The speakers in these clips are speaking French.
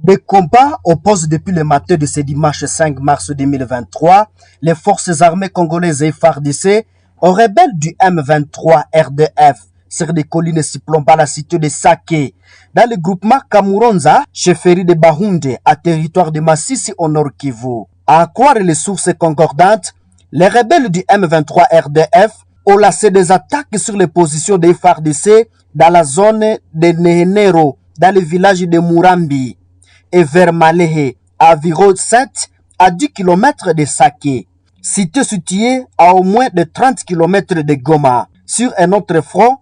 Des combats opposent depuis le matin de ce dimanche 5 mars 2023 les forces armées congolaises et FARDC aux rebelles du M23 RDF sur des collines surplombant la cité de Sake, dans le groupement Kamuronza, chefferie de Bahunde, à territoire de Massissi au Nord Kivu. À croire les sources concordantes, les rebelles du M23 RDF ont lancé des attaques sur les positions des FARDC dans la zone de Nehenero, dans le village de Murambi, et vers Malehe, à environ 7 à 10 km de Sake, cité située à au moins de 30 km de Goma. Sur un autre front,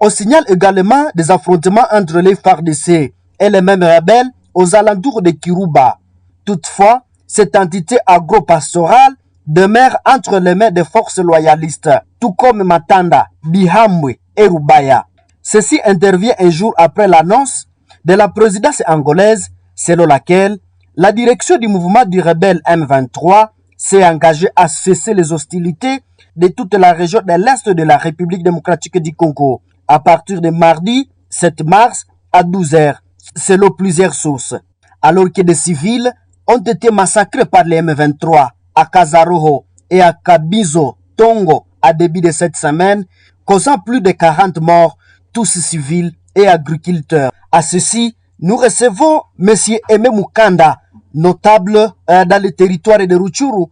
on signale également des affrontements entre les FARDC et les mêmes rebelles aux alentours de Kiruba. Toutefois, cette entité agro-pastorale demeure entre les mains des forces loyalistes, tout comme Matanda, Bihambwe et Rubaya. Ceci intervient un jour après l'annonce de la présidence angolaise, selon laquelle la direction du mouvement du rebelle M23 s'est engagée à cesser les hostilités de toute la région de l'Est de la République démocratique du Congo à partir de mardi 7 mars à 12 h, selon plusieurs sources, alors que des civils ont été massacrés par les M23 à Kazaroho et à Kabizo, Tongo, à début de cette semaine, causant plus de 40 morts, tous civils et agriculteurs. À ceci, nous recevons M. Aimé Mukanda, notable dans le territoire de Rutshuru,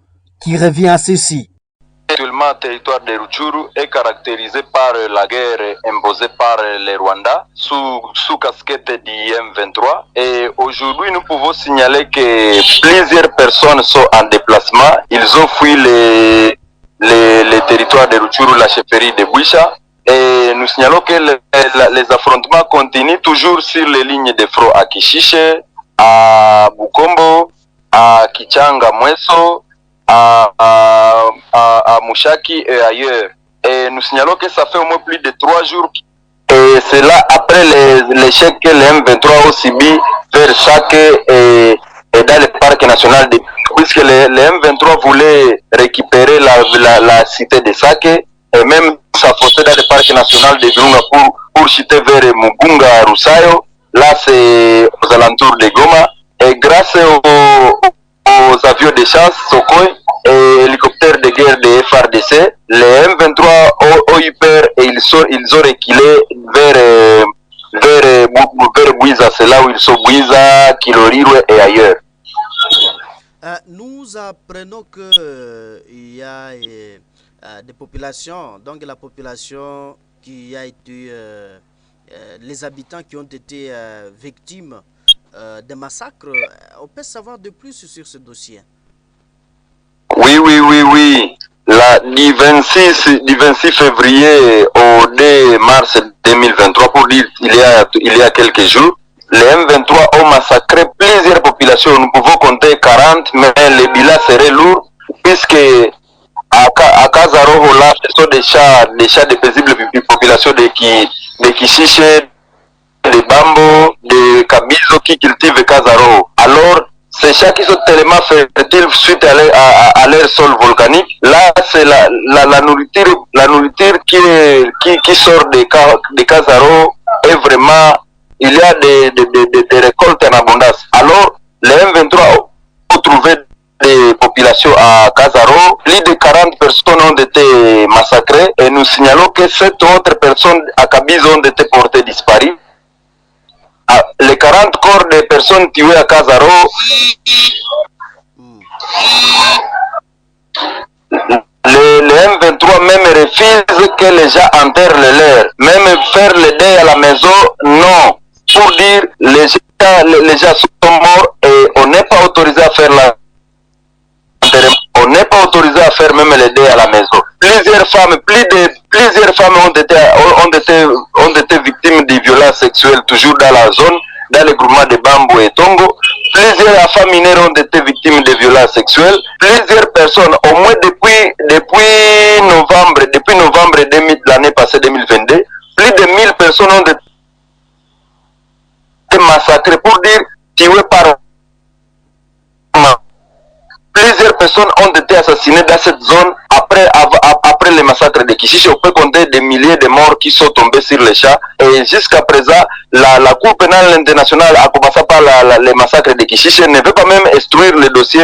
qui revient à ceci. Actuellement, le territoire de Rutshuru est caractérisé par la guerre imposée par les Rwandais sous casquette du M23. Et aujourd'hui, nous pouvons signaler que plusieurs personnes sont en déplacement. Ils ont fui les territoires de Rutshuru, la chefferie de Bouisha. Et nous signalons que les affrontements continuent toujours sur les lignes de front à Kishiche, à Bukombo, à Kichanga Mweso, à Mushaki et ailleurs. Et nous signalons que ça fait au moins plus de 3 jours. Et c'est là, après l'échec que les M23 ont subi vers Sake et dans le parc national de puisque les M23 voulaient récupérer la cité de Sake et même s'affoster dans le parc national de Virunga pour chuter vers Mugunga Rusayo. Là, c'est aux alentours de Goma. Et grâce aux avions de chasse, Sukhoi et hélicoptères de guerre de FARDC, les M23 ont eu peur et ils ont reculé vers Bouiza. C'est là où ils sont, Bouiza, Kiloriwe et ailleurs. Nous apprenons qu'il y a des populations, donc la population qui a été, les habitants qui ont été victimes des massacres. On peut savoir de plus sur ce dossier? Oui. Du 26 février au 2 mars 2023, pour dire il y a quelques jours, les M23 ont massacré plusieurs populations. Nous pouvons compter 40, mais le bilan serait lourd, puisque à Kazaroho, là, ce sont des chats de paisibles populations de Kishiche, de Bambo, de Kabizo qui cultivent Kazaroho. Alors, ces chats qui sont tellement fertiles suite à leur sol volcanique, là, c'est la nourriture qui sort de Kazaroho est vraiment, il y a des récoltes en abondance. Alors, les M23 ont trouvé des populations à Kazaroho. Plus de 40 personnes ont été massacrées et nous signalons que 7 autres personnes à Kabizo ont été portées disparues. Les 40 corps des personnes tuées à Kazaroho, les M23 même refusent que les gens enterrent les leurs. Même faire le deuil à la maison, non. Pour dire, les gens sont morts et on n'est pas autorisé à faire on n'est pas autorisé à faire même le deuil à la maison. Plusieurs femmes ont été victimes de violences sexuelles toujours dans la zone, dans le groupement de Bambo et Tongo. Plusieurs enfants mineurs ont été victimes de violences sexuelles. Plusieurs personnes, au moins depuis novembre de l'année passée 2022, plus de 1000 personnes ont été massacrées, pour dire tuées par. Plusieurs personnes ont été assassinées dans cette zone après après le massacre de Kishiche, on peut compter des milliers de morts qui sont tombés sur les champs. Et jusqu'à présent, la Cour pénale internationale, à commencer par le massacre de Kishiche, ne veut pas même instruire le dossier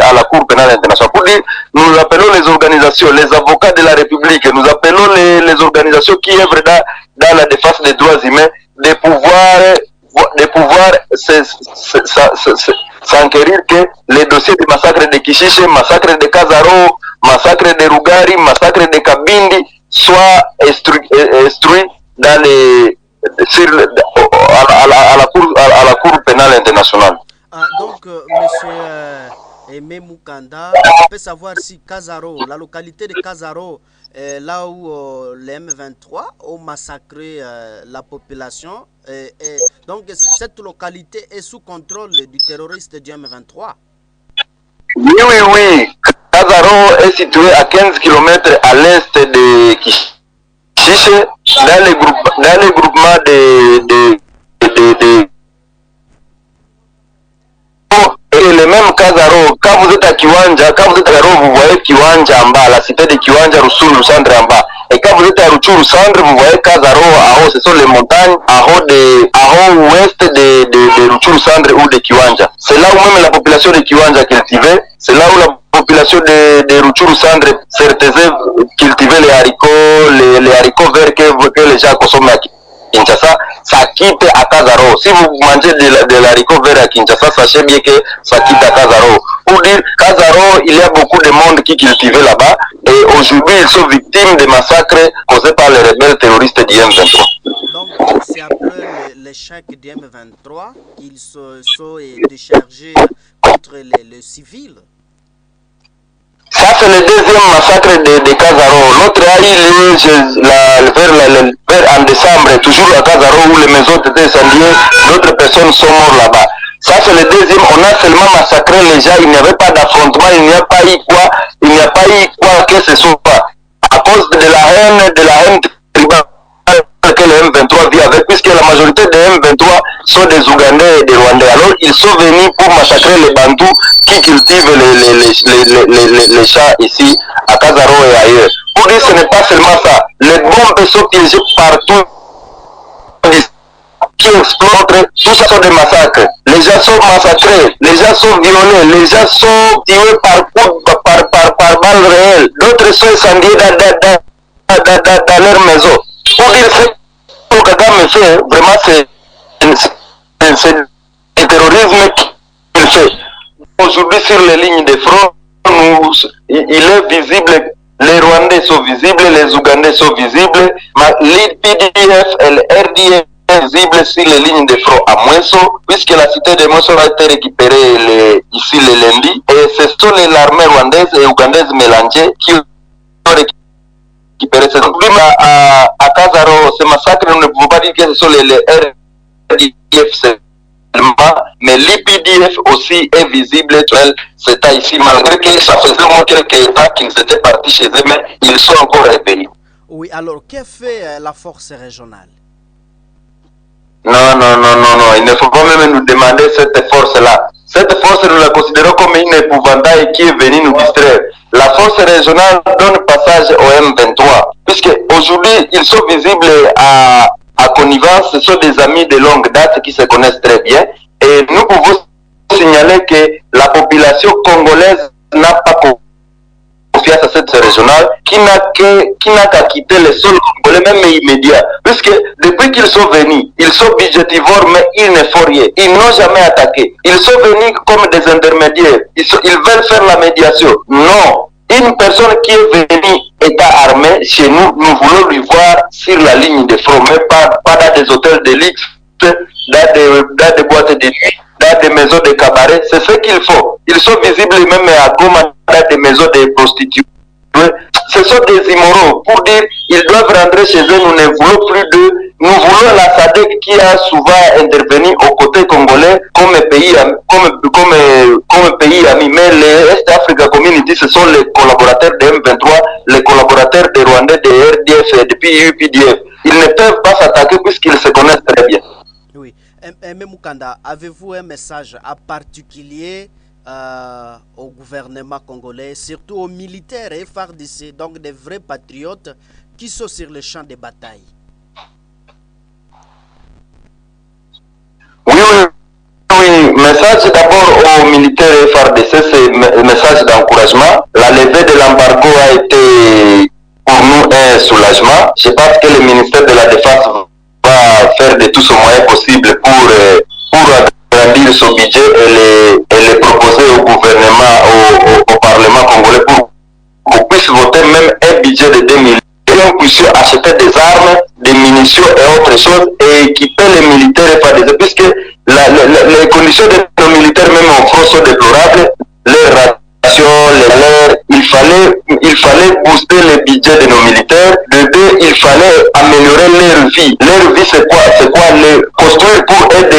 à la Cour pénale internationale. Pour dire, nous appelons les organisations, les avocats de la République, nous appelons les organisations qui œuvrent dans la défense des droits humains, de pouvoir s'enquérir que les dossiers du massacre de Kishiche, massacre de Kazaro, massacre de Rugari, massacre de Kabindi soient instruits dans à la Cour pénale internationale. Ah, donc, monsieur Aimé Mukanda, on peut savoir si Kazaro, la localité de Kazaro, là où les M23 ont massacré la population, donc cette localité est sous contrôle du terroriste du M23. Oui. Kazaro est situé à 15 km à l'est de Kishiche, dans les groupements de et le même Kazaro, quand vous êtes à Kiwanja, vous voyez Kiwanja en bas, la cité de Kiwanja, Ruchuru Centre en bas. Et quand vous êtes à Ruchuru Centre, vous voyez Kazaro en haut, ce sont les montagnes en haut ouest de Ruchuru Centre ou de Kiwanja. C'est là où même la population de Kiwanja cultivait, c'est là où la population de Ruchuru Centre certisait cultiver les haricots verts que les gens consomment à Kinshasa, ça quitte à Kazaro. Si vous mangez de l'haricot vert à Kinshasa, sachez bien que ça quitte à Kazaro. Pour dire, Kazaro, il y a beaucoup de monde qui cultivait là-bas et aujourd'hui, ils sont victimes de massacres causés par les rebelles terroristes du M23. Donc, c'est après l'échec du M23 qu'ils sont déchargés contre les civils. Ça, c'est le deuxième massacre de Kazaro. L'autre a eu lieu vers en décembre, toujours à Kazaro, où les maisons étaient incendiées, d'autres personnes sont mortes là-bas. Ça, c'est le deuxième. On a seulement massacré les gens. Il n'y avait pas d'affrontement, il n'y a pas eu quoi que ce soit. À cause de la haine tribale que le M23 vit avec, puisque la majorité des M23 sont des Ougandais et des Rwandais. Alors, ils sont venus pour massacrer les Bantous qui cultivent les champs ici, à Kazaro et ailleurs. Pour dire, ce n'est pas seulement ça. Les bombes sont piégées partout qui explosent. Tout ça sont des massacres. Les gens sont massacrés, les gens sont violés, les gens sont tués par balles réelles. D'autres sont incendiés dans leur maison. Pour dire, ce que Kagame fait, vraiment, c'est le terrorisme qu'il fait. Aujourd'hui, sur les lignes de front, il est visible, les Rwandais sont visibles, les Ougandais sont visibles, l'IPDF et le RDF sont visibles sur les lignes de front à Mweso, puisque la cité de Mweso a été récupérée ici le lundi, et ce sont l'armée rwandaise et ougandaise mélangées qui ont récupéré cette zone. À Kazaro, ce massacre, nous ne pouvons pas dire que ce sont les RDF, mais l'IPDF aussi est visible, c'est ici, malgré que ça faisait au moins quelques temps qu'ils étaient partis chez eux, mais ils sont encore repérés. Oui, alors, que fait la force régionale? Non, il ne faut pas même nous demander cette force-là. Cette force, nous la considérons comme une épouvantail qui est venue nous distraire. La force régionale donne passage au M23, puisque aujourd'hui, ils sont visibles à connivence, ce sont des amis de longue date qui se connaissent très bien. Et nous pouvons signaler que la population congolaise n'a pas confiance à cette régionale, qui n'a qu'à quitter le sol congolais, même immédiat. Puisque depuis qu'ils sont venus, ils sont budgétivores, mais ils ne font rien. Ils n'ont jamais attaqué. Ils sont venus comme des intermédiaires. Ils veulent faire la médiation. Non. Une personne qui est venue état armé chez nous, nous voulons lui voir sur la ligne de front, mais pas dans des hôtels de luxe, dans des boîtes de nuit, dans des maisons de cabaret. C'est ce qu'il faut. Ils sont visibles même à Goma, dans des maisons de prostituées. Ce sont des immoraux. Pour dire, ils doivent rentrer chez eux. Nous ne voulons plus d'eux. Nous voulons la SADC qui a souvent intervenu aux côtés congolais comme pays ami. Mais les East Africa Community, ce sont les collaborateurs de M23, les collaborateurs des Rwandais, des RDF et depuis UPDF. Ils ne peuvent pas s'attaquer puisqu'ils se connaissent très bien. Oui. M. Mukanda, avez-vous un message à particulier au gouvernement congolais, surtout aux militaires et FARDC, donc des vrais patriotes qui sont sur le champ de bataille? Oui, oui, oui. Message d'abord aux militaires et FARDC, c'est un message d'encouragement. La levée de l'embargo a été pour nous un soulagement. Je pense que le ministère de la Défense va faire de tout son moyen possible pour agrandir son budget et le proposer au gouvernement, au Parlement congolais pour qu'on puisse voter même un budget de 2 millions et on puisse acheter des armes, des munitions et autres choses et équiper les militaires et FARDC puisque les conditions de nos militaires même en France sont déplorables, les rations, les l'air, il fallait booster le budget de nos militaires. De deux, il fallait améliorer leur vie. Leur vie, c'est quoi? C'est quoi? Construire pour eux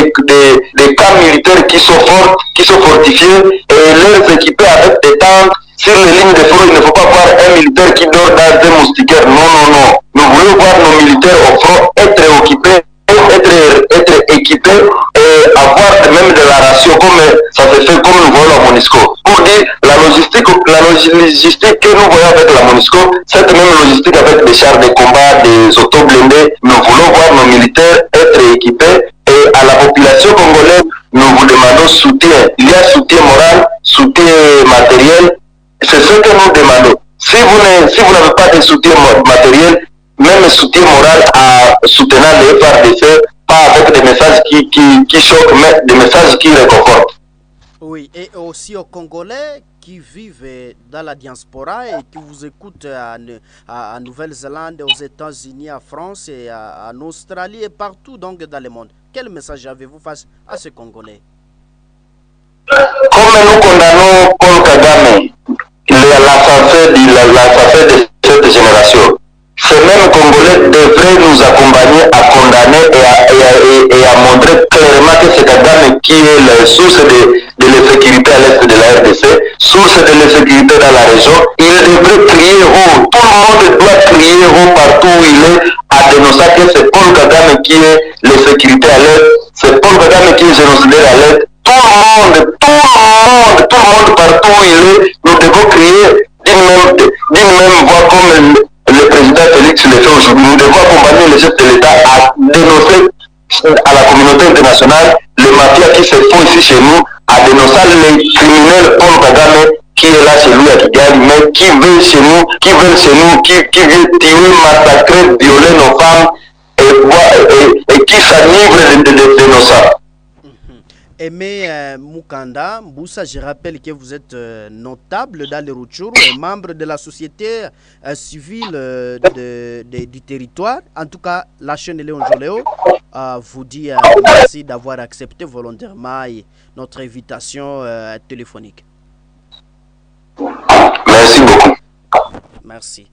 des camps militaires qui sont forts, qui sont fortifiés et les équiper avec des tanks. Sur les lignes de front, il ne faut pas voir un militaire qui dort dans des moustiquaires. Non, non, non. Nous voulons voir nos militaires au front être occupés, être équipés et avoir même de la ration comme ça se fait comme nous voyons la MONUSCO. Pour dire la logistique que nous voyons avec la MONUSCO, cette même logistique avec des chars de combat, des auto-blindés, nous voulons voir nos militaires être équipés et à la population congolaise, nous vous demandons soutien. Il y a soutien moral, soutien matériel. C'est ce que nous demandons. Si vous n'avez pas de soutien matériel, même soutien moral à soutenir les FARDC, pas avec des messages qui choquent, mais des messages qui réconfortent. Oui, et aussi aux Congolais qui vivent dans la diaspora et qui vous écoutent à Nouvelle-Zélande, aux États-Unis, en France et en Australie et partout donc dans le monde. Quel message avez-vous face à ces Congolais? Comme nous condamnons Paul Kagame, l'assassin de cette génération, ces mêmes Congolais devraient nous accompagner à condamner et à montrer clairement que c'est Kagame qui est la source de l'insécurité à l'est de la RDC, source de l'insécurité dans la région. Il devrait crier haut, tout le monde doit crier haut partout où il est, à dénoncer que c'est Paul Kagame qui est l'insécurité à l'est, c'est Paul Kagame qui est génocidaire à l'est. Tout le monde partout où il est, nous devons crier d'une même voix comme le président Félix le fait aujourd'hui. Nous devons accompagner les chefs de l'État à dénoncer à la communauté internationale les mafias qui se font ici chez nous, à dénoncer les criminels Paul Kagame qui est là chez lui à Kigali, mais qui veulent chez nous, qui veulent tuer, massacrer, violer nos femmes et qui s'enivrent de nos sangs. Aimé Mukanda Mboussa, je rappelle que vous êtes notable dans le Rutshuru et membre de la société civile du territoire. En tout cas, la chaîne Léon Joléo vous dit merci d'avoir accepté volontairement notre invitation téléphonique. Merci beaucoup. Merci.